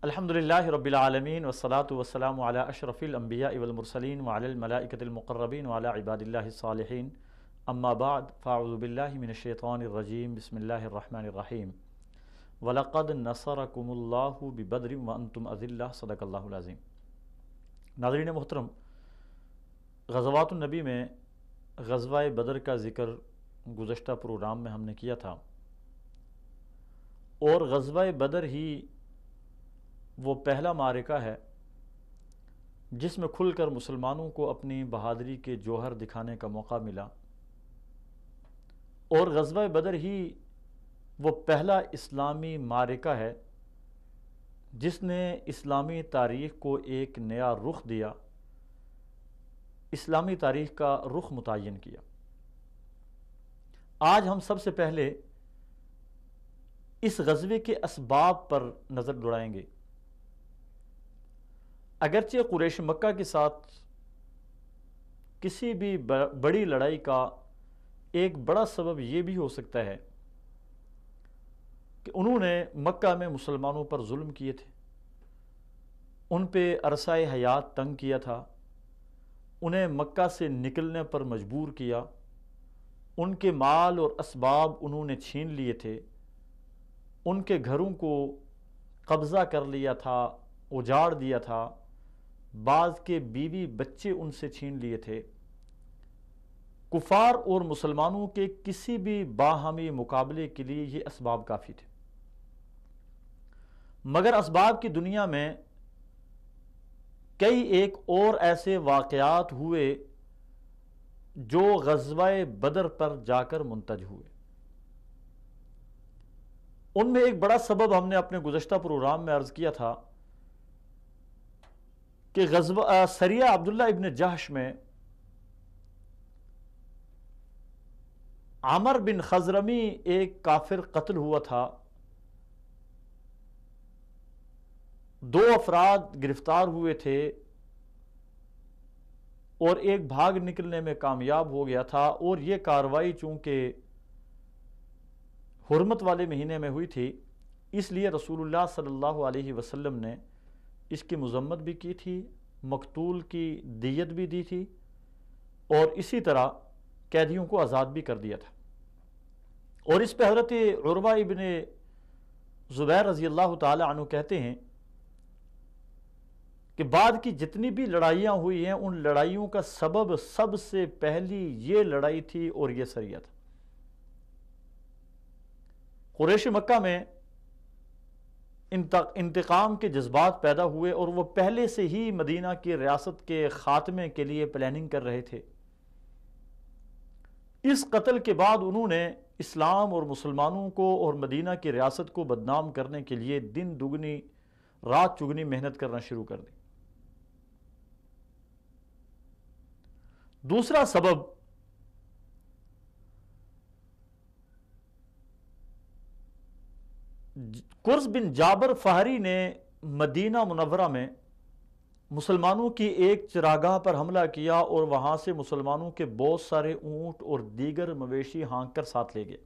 الحمدللہ رب العالمین والصلاة والسلام علی اشرف الانبیاء والمرسلین وعلی الملائکۃ المقربین وعلی عباد اللہ الصالحین اما بعد فاعوذ باللہ من الشیطان الرجیم بسم اللہ الرحمن الرحیم وَلَقَدْ نَصَرَكُمُ اللَّهُ بِبَدْرٍ وَأَنْتُمْ أَذِلَّةٌ صدق اللہ العظیم۔ ناظرین محترم، غزوات النبی میں غزوہ بدر کا ذکر گزشتہ پروگرام میں ہم نے کیا تھا، اور غزوہ بدر ہی وہ پہلا معرکہ ہے جس میں کھل کر مسلمانوں کو اپنی بہادری کے جوہر دکھانے کا موقع ملا، اور غزوہ بدر ہی وہ پہلا اسلامی معرکہ ہے جس نے اسلامی تاریخ کو ایک نیا رخ دیا، اسلامی تاریخ کا رخ متعین کیا۔ آج ہم سب سے پہلے اس غزوے کے اسباب پر نظر دوڑائیں گے۔ اگرچہ قریش مکہ کے ساتھ کسی بھی بڑی لڑائی کا ایک بڑا سبب یہ بھی ہو سکتا ہے کہ انہوں نے مکہ میں مسلمانوں پر ظلم کیے تھے، ان پہ عرصہ حیات تنگ کیا تھا، انہیں مکہ سے نکلنے پر مجبور کیا، ان کے مال اور اسباب انہوں نے چھین لیے تھے، ان کے گھروں کو قبضہ کر لیا تھا، اجاڑ دیا تھا، بعض کے بیوی بچے ان سے چھین لیے تھے۔ کفار اور مسلمانوں کے کسی بھی باہمی مقابلے کے لیے یہ اسباب کافی تھے، مگر اسباب کی دنیا میں کئی ایک اور ایسے واقعات ہوئے جو غزوہ بدر پر جا کر منتج ہوئے۔ ان میں ایک بڑا سبب ہم نے اپنے گزشتہ پروگرام میں عرض کیا تھا کہ غزوہ سریہ عبداللہ ابن جہش میں عمر بن خزرمی ایک کافر قتل ہوا تھا، 2 افراد گرفتار ہوئے تھے اور ایک بھاگ نکلنے میں کامیاب ہو گیا تھا، اور یہ کارروائی چونکہ حرمت والے مہینے میں ہوئی تھی، اس لیے رسول اللہ صلی اللہ علیہ وسلم نے اس کی مذمت بھی کی تھی، مقتول کی دیت بھی دی تھی، اور اسی طرح قیدیوں کو آزاد بھی کر دیا تھا۔ اور اس پہ حضرت عروہ ابن زبیر رضی اللہ تعالی عنہ کہتے ہیں کہ بعد کی جتنی بھی لڑائیاں ہوئی ہیں ان لڑائیوں کا سبب سب سے پہلی یہ لڑائی تھی اور یہ سریہ تھا۔ قریش مکہ میں انتقام کے جذبات پیدا ہوئے، اور وہ پہلے سے ہی مدینہ کی ریاست کے خاتمے کے لیے پلاننگ کر رہے تھے۔ اس قتل کے بعد انہوں نے اسلام اور مسلمانوں کو اور مدینہ کی ریاست کو بدنام کرنے کے لیے دن دگنی رات چگنی محنت کرنا شروع کر دی۔ دوسرا سبب قرظ بن جابر فہری نے مدینہ منورہ میں مسلمانوں کی ایک چراگاہ پر حملہ کیا، اور وہاں سے مسلمانوں کے بہت سارے اونٹ اور دیگر مویشی ہانک کر ساتھ لے گئے،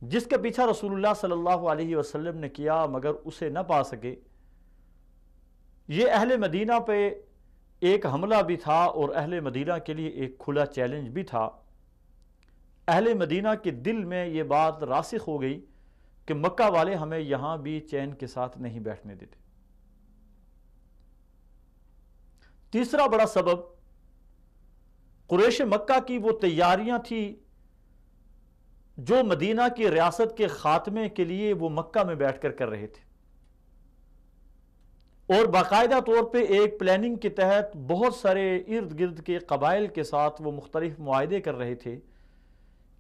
جس کا پیچھا رسول اللہ صلی اللہ علیہ وسلم نے کیا مگر اسے نہ پا سکے۔ یہ اہل مدینہ پہ ایک حملہ بھی تھا اور اہل مدینہ کے لیے ایک کھلا چیلنج بھی تھا۔ اہل مدینہ کے دل میں یہ بات راسخ ہو گئی کہ مکہ والے ہمیں یہاں بھی چین کے ساتھ نہیں بیٹھنے دیتے۔ تیسرا بڑا سبب قریش مکہ کی وہ تیاریاں تھیں جو مدینہ کی ریاست کے خاتمے کے لیے وہ مکہ میں بیٹھ کر رہے تھے، اور باقاعدہ طور پہ ایک پلاننگ کے تحت بہت سارے ارد گرد کے قبائل کے ساتھ وہ مختلف معاہدے کر رہے تھے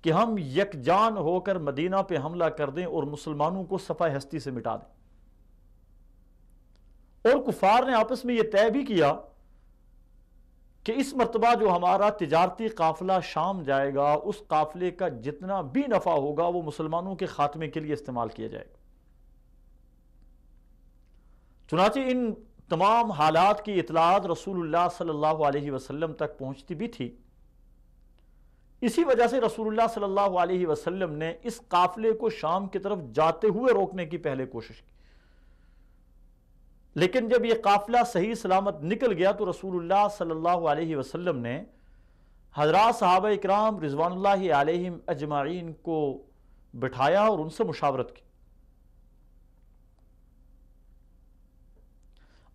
کہ ہم یکجان ہو کر مدینہ پہ حملہ کر دیں اور مسلمانوں کو صفحہ ہستی سے مٹا دیں۔ اور کفار نے آپس میں یہ طے بھی کیا کہ اس مرتبہ جو ہمارا تجارتی قافلہ شام جائے گا، اس قافلے کا جتنا بھی نفع ہوگا وہ مسلمانوں کے خاتمے کے لیے استعمال کیا جائے گا۔ چنانچہ ان تمام حالات کی اطلاعات رسول اللہ صلی اللہ علیہ وسلم تک پہنچتی بھی تھی۔ اسی وجہ سے رسول اللہ صلی اللہ علیہ وسلم نے اس قافلے کو شام کی طرف جاتے ہوئے روکنے کی پہلے کوشش کی، لیکن جب یہ قافلہ صحیح سلامت نکل گیا تو رسول اللہ صلی اللہ علیہ وسلم نے حضرات صحابہ اکرام رضوان اللہ علیہم اجمعین کو بٹھایا اور ان سے مشاورت کی۔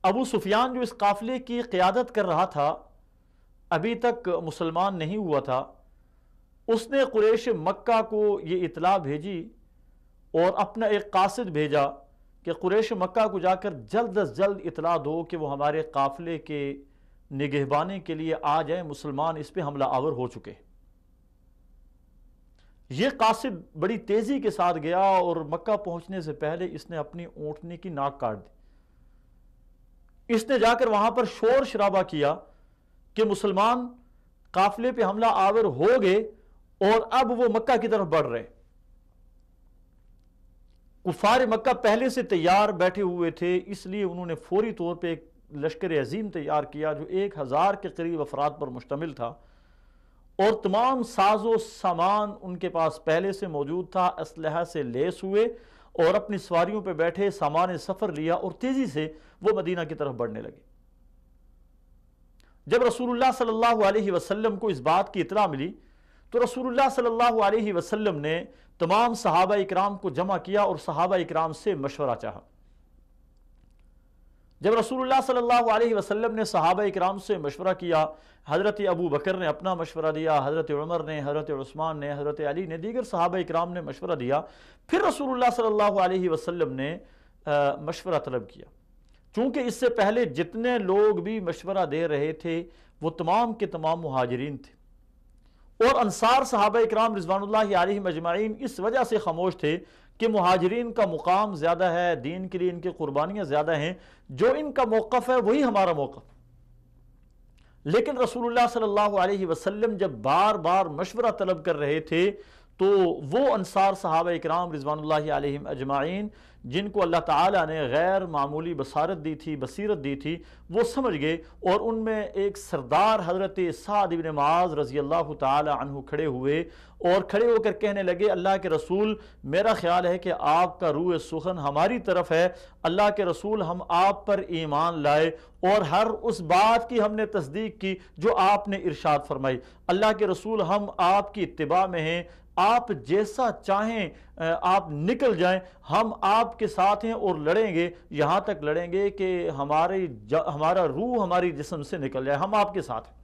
ابو سفیان جو اس قافلے کی قیادت کر رہا تھا، ابھی تک مسلمان نہیں ہوا تھا، اس نے قریش مکہ کو یہ اطلاع بھیجی اور اپنا ایک قاصد بھیجا کہ قریش مکہ کو جا کر جلد از جلد اطلاع دو کہ وہ ہمارے قافلے کے نگہبانی کے لیے آ جائیں، مسلمان اس پہ حملہ آور ہو چکے۔ یہ قاصد بڑی تیزی کے ساتھ گیا اور مکہ پہنچنے سے پہلے اس نے اپنی اونٹنی کی ناک کاٹ دی۔ اس نے جا کر وہاں پر شور شرابہ کیا کہ مسلمان قافلے پہ حملہ آور ہو گئے اور اب وہ مکہ کی طرف بڑھ رہے۔ کفار مکہ پہلے سے تیار بیٹھے ہوئے تھے، اس لیے انہوں نے فوری طور پہ ایک لشکر عظیم تیار کیا جو 1000 کے قریب افراد پر مشتمل تھا، اور تمام ساز و سامان ان کے پاس پہلے سے موجود تھا، اسلحہ سے لیس ہوئے اور اپنی سواریوں پہ بیٹھے سامان سفر لیا اور تیزی سے وہ مدینہ کی طرف بڑھنے لگے۔ جب رسول اللہ صلی اللہ علیہ وسلم کو اس بات کی اطلاع ملی تو رسول اللہ صلی اللہ علیہ وسلم نے تمام صحابہ اکرام کو جمع کیا اور صحابہ اکرام سے مشورہ چاہا۔ جب رسول اللہ صلی اللہ علیہ وسلم نے صحابہ اکرام سے مشورہ کیا، حضرت ابو بکر نے اپنا مشورہ دیا، حضرت عمر نے، حضرت عثمان نے، حضرت علی نے، دیگر صحابہ اکرام نے مشورہ دیا، پھر رسول اللہ صلی اللہ علیہ وسلم نے مشورہ طلب کیا۔ چونکہ اس سے پہلے جتنے لوگ بھی مشورہ دے رہے تھے وہ تمام کے تمام مہاجرین تھے، اور انصار صحابہ اکرام رضوان اللہ علیہم اجمعین اس وجہ سے خاموش تھے کہ مہاجرین کا مقام زیادہ ہے، دین کے لیے ان کی قربانیاں زیادہ ہیں، جو ان کا موقف ہے وہی ہمارا موقف۔ لیکن رسول اللہ صلی اللہ علیہ وسلم جب بار بار مشورہ طلب کر رہے تھے تو وہ انصار صحابہ اکرام رضوان اللہ علیہم اجمعین جن کو اللہ تعالیٰ نے غیر معمولی بصارت دی تھی، بصیرت دی تھی، وہ سمجھ گئے، اور ان میں ایک سردار حضرت سعد بن معاذ رضی اللہ تعالی عنہ کھڑے ہوئے اور کھڑے ہو کر کہنے لگے، اللہ کے رسول، میرا خیال ہے کہ آپ کا روح سخن ہماری طرف ہے، اللہ کے رسول ہم آپ پر ایمان لائے اور ہر اس بات کی ہم نے تصدیق کی جو آپ نے ارشاد فرمائی، اللہ کے رسول ہم آپ کی اتباع میں ہیں، آپ جیسا چاہیں آپ نکل جائیں، ہم آپ کے ساتھ ہیں اور لڑیں گے، یہاں تک لڑیں گے کہ ہمارا روح ہماری جسم سے نکل جائے، ہم آپ کے ساتھ ہیں۔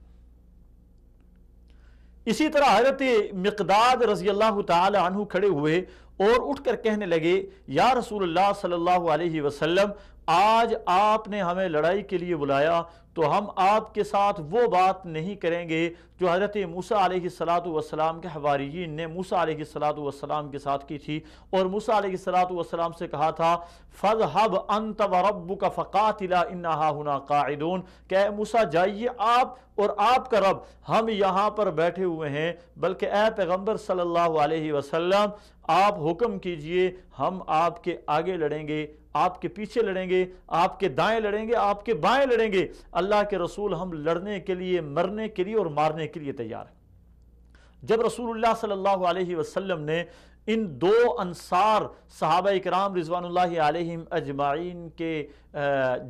اسی طرح حضرت مقداد رضی اللہ تعالی عنہ کھڑے ہوئے اور اٹھ کر کہنے لگے، یا رسول اللہ صلی اللہ علیہ وسلم، آج آپ نے ہمیں لڑائی کے لیے بلایا تو ہم آپ کے ساتھ وہ بات نہیں کریں گے جو حضرت موسیٰ علیہ السلام کے حواریین نے موسیٰ علیہ السلام کے ساتھ کی تھی، اور موسیٰ علیہ السلام سے کہا تھا، فَاذْهَبْ أَنْتَ وَرَبُّكَ فَقَاتِلَا إِنَّا هَاهُنَا قَاعِدُونَ، کہ اے موسیٰ جائیے آپ اور آپ کا رب، ہم یہاں پر بیٹھے ہوئے ہیں، بلکہ اے پیغمبر صلی اللہ علیہ وسلم آپ حکم کیجئے، ہم آپ کے آگے لڑیں گے، آپ کے پیچھے لڑیں گے، آپ کے دائیں لڑیں گے، آپ کے بائیں لڑیں گے، اللہ کے رسول ہم لڑنے کے لیے، مرنے کے لیے اور مارنے کے لیے تیار ہیں۔ جب رسول اللہ صلی اللہ علیہ وسلم نے ان دو انصار صحابہ اکرام رضوان اللہ علیہم اجمعین کے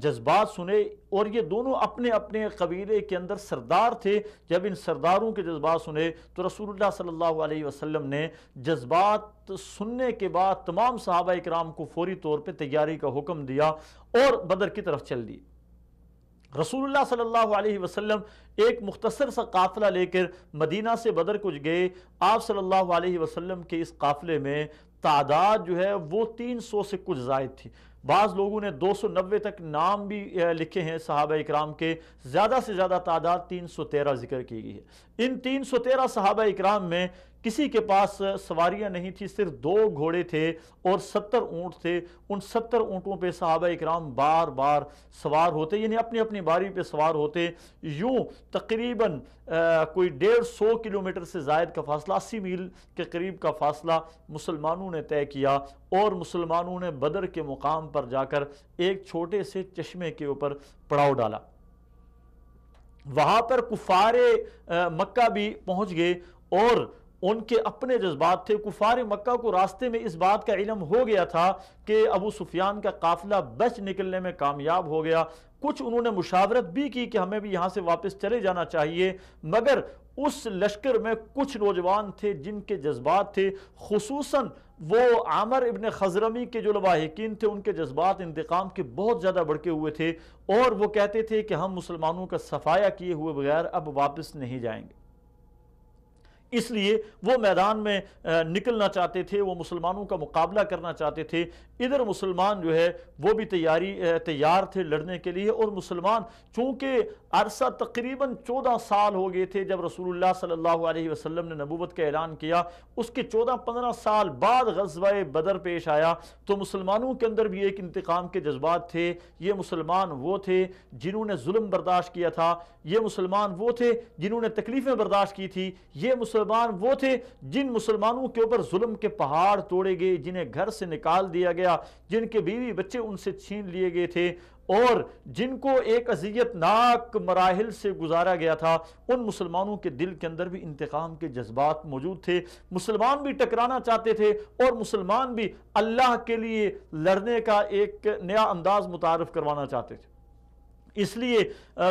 جذبات سنے، اور یہ دونوں اپنے اپنے قبیلے کے اندر سردار تھے، جب ان سرداروں کے جذبات سنے تو رسول اللہ صلی اللہ علیہ وسلم نے جذبات سننے کے بعد تمام صحابہ اکرام کو فوری طور پہ تیاری کا حکم دیا اور بدر کی طرف چل دی۔ رسول اللہ صلی اللہ علیہ وسلم ایک مختصر سا قافلہ لے کر مدینہ سے بدر کچھ گئے۔ آپ صلی اللہ علیہ وسلم کے اس قافلے میں تعداد جو ہے وہ 300 سے کچھ زائد تھی، بعض لوگوں نے 290 تک نام بھی لکھے ہیں صحابہ اکرام کے، زیادہ سے زیادہ تعداد 313 ذکر کی گئی ہے۔ ان 313 صحابہ اکرام میں کسی کے پاس سواریاں نہیں تھی، صرف 2 گھوڑے تھے اور 70 اونٹ تھے۔ ان 70 اونٹوں پہ صحابہ اکرام بار بار سوار ہوتے، یعنی اپنی اپنی باری پہ سوار ہوتے۔ یوں تقریباً کوئی 150 کلومیٹر سے زائد کا فاصلہ، 80 میل کے قریب کا فاصلہ مسلمانوں نے طے کیا، اور مسلمانوں نے بدر کے مقام پر جا کر ایک چھوٹے سے چشمے کے اوپر پڑاؤ ڈالا۔ وہاں پر کفار مکہ بھی پہنچ گئے اور ان کے اپنے جذبات تھے۔ کفار مکہ کو راستے میں اس بات کا علم ہو گیا تھا کہ ابو سفیان کا قافلہ بچ نکلنے میں کامیاب ہو گیا۔ کچھ انہوں نے مشاورت بھی کی کہ ہمیں بھی یہاں سے واپس چلے جانا چاہیے، مگر اس لشکر میں کچھ نوجوان تھے جن کے جذبات تھے، خصوصاً وہ عامر ابن خزرمی کے جو لواحقین تھے، ان کے جذبات انتقام کے بہت زیادہ بڑھے ہوئے تھے، اور وہ کہتے تھے کہ ہم مسلمانوں کا صفایا کیے ہوئے بغیر اب واپس نہیں جائیں گے۔ اس لیے وہ میدان میں نکلنا چاہتے تھے، وہ مسلمانوں کا مقابلہ کرنا چاہتے تھے۔ ادھر مسلمان جو ہے وہ بھی تیار تھے لڑنے کے لیے، اور مسلمان چونکہ عرصہ تقریباً 14 سال ہو گئے تھے جب رسول اللہ صلی اللہ علیہ وسلم نے نبوت کا اعلان کیا، اس کے 14-15 سال بعد غزوہ بدر پیش آیا، تو مسلمانوں کے اندر بھی ایک انتقام کے جذبات تھے۔ یہ مسلمان وہ تھے جنہوں نے ظلم برداشت کیا تھا، یہ مسلمان وہ تھے جنہوں نے تکلیفیں برداشت کی تھی، یہ مسلمان وہ تھے جن مسلمانوں کے اوپر ظلم کے پہاڑ توڑے گئے، جنہیں گھر سے نکال دیا گیا، جن کے بیوی بچے ان سے چھین لیے گئے تھے، اور جن کو ایک اذیت ناک مراحل سے گزارا گیا تھا۔ ان مسلمانوں کے دل کے اندر بھی انتقام کے جذبات موجود تھے۔ مسلمان بھی ٹکرانا چاہتے تھے، اور مسلمان بھی اللہ کے لیے لڑنے کا ایک نیا انداز متعارف کروانا چاہتے تھے۔ اس لیے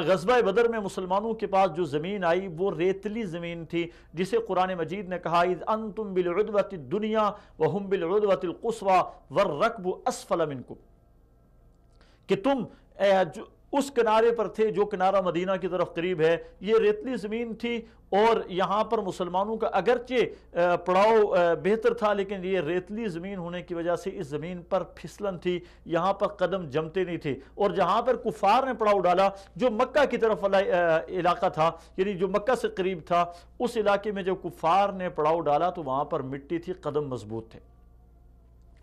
غزوہ بدر میں مسلمانوں کے پاس جو زمین آئی وہ ریتلی زمین تھی، جسے قرآن مجید نے کہا اذ انتم بالعدوۃ الدنیا وہم بالعدوۃ القصویٰ والرکب اسفل منکم، کہ تم اس کنارے پر تھے جو کنارہ مدینہ کی طرف قریب ہے۔ یہ ریتلی زمین تھی، اور یہاں پر مسلمانوں کا اگرچہ پڑاؤ بہتر تھا، لیکن یہ ریتلی زمین ہونے کی وجہ سے اس زمین پر پھسلن تھی، یہاں پر قدم جمتے نہیں تھے۔ اور جہاں پر کفار نے پڑاؤ ڈالا، جو مکہ کی طرف والا علاقہ تھا، یعنی جو مکہ سے قریب تھا، اس علاقے میں جب کفار نے پڑاؤ ڈالا تو وہاں پر مٹی تھی، قدم مضبوط تھے۔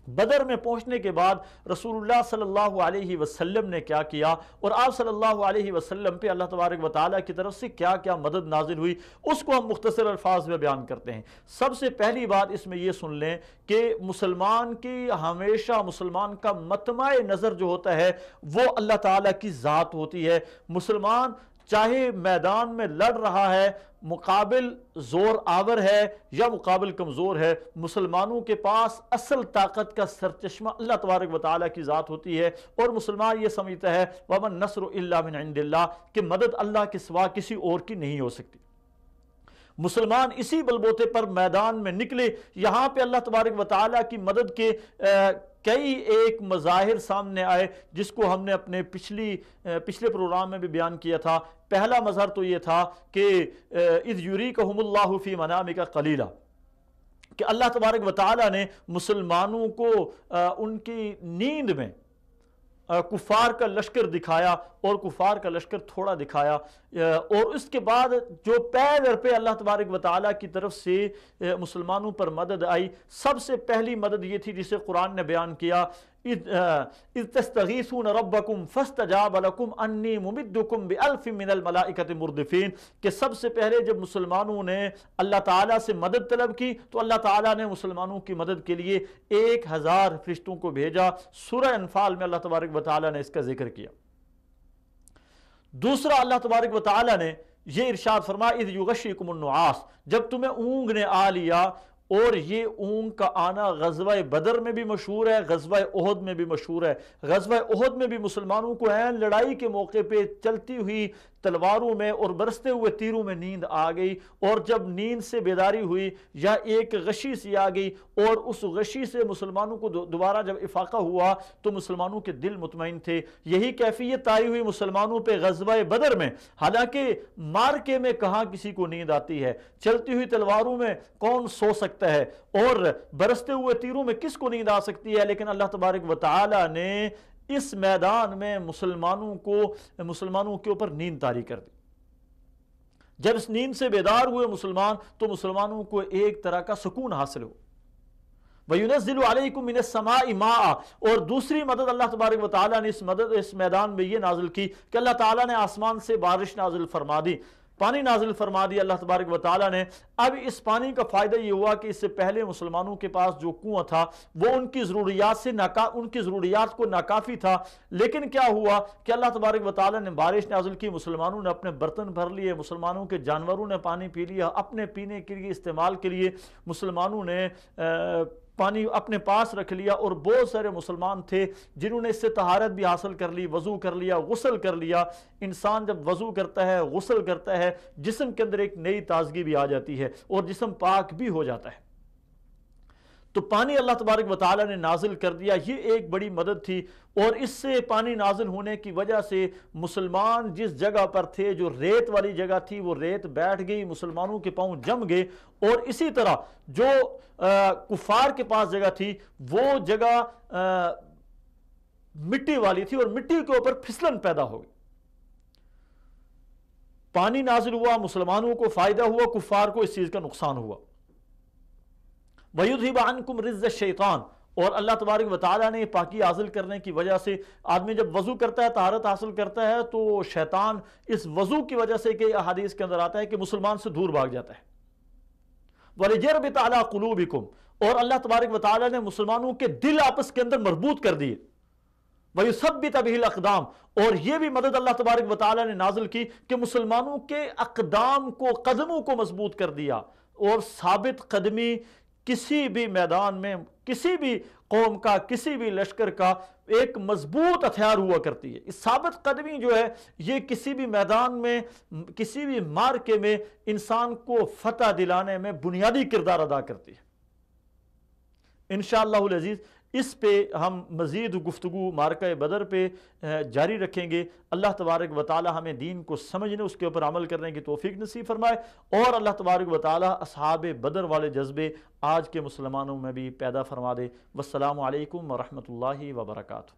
بدر میں پہنچنے کے بعد رسول اللہ صلی اللہ علیہ وسلم نے کیا کیا، اور آپ صلی اللہ علیہ وسلم پہ اللہ تبارک و تعالیٰ کی طرف سے کیا کیا مدد نازل ہوئی، اس کو ہم مختصر الفاظ میں بیان کرتے ہیں۔ سب سے پہلی بات اس میں یہ سن لیں کہ مسلمان کی ہمیشہ مسلمان کا مطمع نظر جو ہوتا ہے وہ اللہ تعالیٰ کی ذات ہوتی ہے۔ مسلمان چاہے میدان میں لڑ رہا ہے، مقابل زور آور ہے یا مقابل کمزور ہے، مسلمانوں کے پاس اصل طاقت کا سرچشمہ اللہ تبارک و تعالیٰ کی ذات ہوتی ہے، اور مسلمان یہ سمجھتا ہے وَمَن نَّصْرُ إِلَّا مِنْ عِنْدِ اللَّهِ کہ مدد اللہ کے سوا کسی اور کی نہیں ہو سکتی۔ مسلمان اسی بلبوتے پر میدان میں نکلے۔ یہاں پہ اللہ تبارک و تعالیٰ کی مدد کے کئی ایک مظاہر سامنے آئے، جس کو ہم نے اپنے پچھلے پروگرام میں بھی بیان کیا تھا۔ پہلا مظہر تو یہ تھا کہ اذ یریکہم اللہ فی منامک قلیلا، کہ اللہ تبارک و تعالیٰ نے مسلمانوں کو ان کی نیند میں کفار کا لشکر دکھایا، اور کفار کا لشکر تھوڑا دکھایا، اور اس کے بعد جو پے در پہ اللہ تبارک و تعالیٰ کی طرف سے مسلمانوں پر مدد آئی۔ سب سے پہلی مدد یہ تھی جسے قرآن نے بیان کیا اذ تستغیثون ربکم فاستجاب لکم انی ممدکم بألف من الملائکۃ مردفین، کہ سب سے پہلے جب مسلمانوں نے اللہ تعالیٰ سے مدد طلب کی تو اللہ تعالیٰ نے مسلمانوں کی مدد کے لیے 1000 فرشتوں کو بھیجا۔ سورہ انفال میں اللہ تبارک و تعالیٰ نے اس کا ذکر کیا۔ دوسرا اللہ تبارک و تعالیٰ نے یہ ارشاد فرمایا اذ یغشیکم النعاس، جب تمہیں اونگ نے آ لیا، اور یہ اونگ کا آنا غزوہ بدر میں بھی مشہور ہے، غزوہ احد میں بھی مشہور ہے۔ غزوہ احد میں بھی مسلمانوں کو عین لڑائی کے موقع پہ چلتی ہوئی تلواروں میں اور برستے ہوئے تیروں میں نیند آ گئی، اور جب نیند سے بیداری ہوئی یا ایک غشی سی آ گئی، اور اس غشی سے مسلمانوں کو دوبارہ جب افاقہ ہوا تو مسلمانوں کے دل مطمئن تھے۔ یہی کیفیت آئی ہوئی مسلمانوں پہ غزوہ بدر میں۔ حالانکہ مارکے میں کہاں کسی کو نیند آتی ہے، چلتی ہوئی تلواروں میں کون سو سکتا ہے، اور برستے ہوئے تیروں میں کس کو نیند آ سکتی ہے، لیکن اللہ تبارک و تعالی نے اس میدان میں مسلمانوں کے اوپر نیند طاری کر دی۔ جب اس نیند سے بیدار ہوئے مسلمان تو مسلمانوں کو ایک طرح کا سکون حاصل ہو۔ وَيُنَزِّلُ عَلَيْكُم مِّنَ السَّمَاءِ مَاءً، اور دوسری مدد اللہ تبارک و تعالیٰ نے اس میدان میں یہ نازل کی کہ اللہ تعالیٰ نے آسمان سے بارش نازل فرما دی، پانی نازل فرما دی اللہ تبارک و تعالیٰ نے۔ اب اس پانی کا فائدہ یہ ہوا کہ اس سے پہلے مسلمانوں کے پاس جو کنواں تھا وہ ان کی ضروریات کو ناکافی تھا، لیکن کیا ہوا کہ اللہ تبارک و تعالیٰ نے بارش نازل کی، مسلمانوں نے اپنے برتن بھر لیے، مسلمانوں کے جانوروں نے پانی پی لیا، اپنے پینے کے لیے استعمال کے لیے مسلمانوں نے پانی اپنے پاس رکھ لیا، اور بہت سارے مسلمان تھے جنہوں نے اس سے طہارت بھی حاصل کر لی، وضو کر لیا، غسل کر لیا۔ انسان جب وضو کرتا ہے، غسل کرتا ہے، جسم کے اندر ایک نئی تازگی بھی آ جاتی ہے اور جسم پاک بھی ہو جاتا ہے۔ تو پانی اللہ تبارک و تعالیٰ نے نازل کر دیا، یہ ایک بڑی مدد تھی، اور اس سے پانی نازل ہونے کی وجہ سے مسلمان جس جگہ پر تھے، جو ریت والی جگہ تھی، وہ ریت بیٹھ گئی، مسلمانوں کے پاؤں جم گئے، اور اسی طرح جو کفار کے پاس جگہ تھی وہ جگہ مٹی والی تھی، اور مٹی کے اوپر پھسلن پیدا ہو گئی۔ پانی نازل ہوا، مسلمانوں کو فائدہ ہوا، کفار کو اس چیز کا نقصان ہوا۔ وَيُذْهِبَ عَنْكُمْ رِجْزَ الشَّيْطَانِ، اور اللہ تبارک و تعالیٰ نے پاکی حاصل کرنے کی وجہ سے، آدمی جب وضو کرتا ہے، طہارت حاصل کرتا ہے، تو شیطان اس وضو کی وجہ سے، کہ احادیث کے اندر آتا ہے کہ مسلمان سے دور بھاگ جاتا ہے۔ وَلِيَرْبِطَ عَلَىٰ قُلُوبِكُمْ، اور اللہ تبارک و تعالیٰ نے مسلمانوں کے دل آپس کے اندر مربوط کر دیے۔ وَيُثَبِّتَ بِهِ الْأَقْدَامَ، اور یہ بھی مدد اللہ تبارک و تعالیٰ نے نازل کی کہ مسلمانوں کے اقدام کو، قدموں کو مضبوط کر دیا، اور ثابت قدمی کسی بھی میدان میں، کسی بھی قوم کا، کسی بھی لشکر کا ایک مضبوط ہتھیار ہوا کرتی ہے۔ اس ثابت قدمی جو ہے یہ کسی بھی میدان میں، کسی بھی معرکے میں انسان کو فتح دلانے میں بنیادی کردار ادا کرتی ہے۔ انشاءاللہ العزیز اس پہ ہم مزید گفتگو معرکہ بدر پہ جاری رکھیں گے۔ اللہ تبارک و تعالی ہمیں دین کو سمجھنے، اس کے اوپر عمل کرنے کی توفیق نصیب فرمائے، اور اللہ تبارک و تعالی اصحاب بدر والے جذبے آج کے مسلمانوں میں بھی پیدا فرما دے۔ والسلام علیکم ورحمۃ اللہ وبرکاتہ۔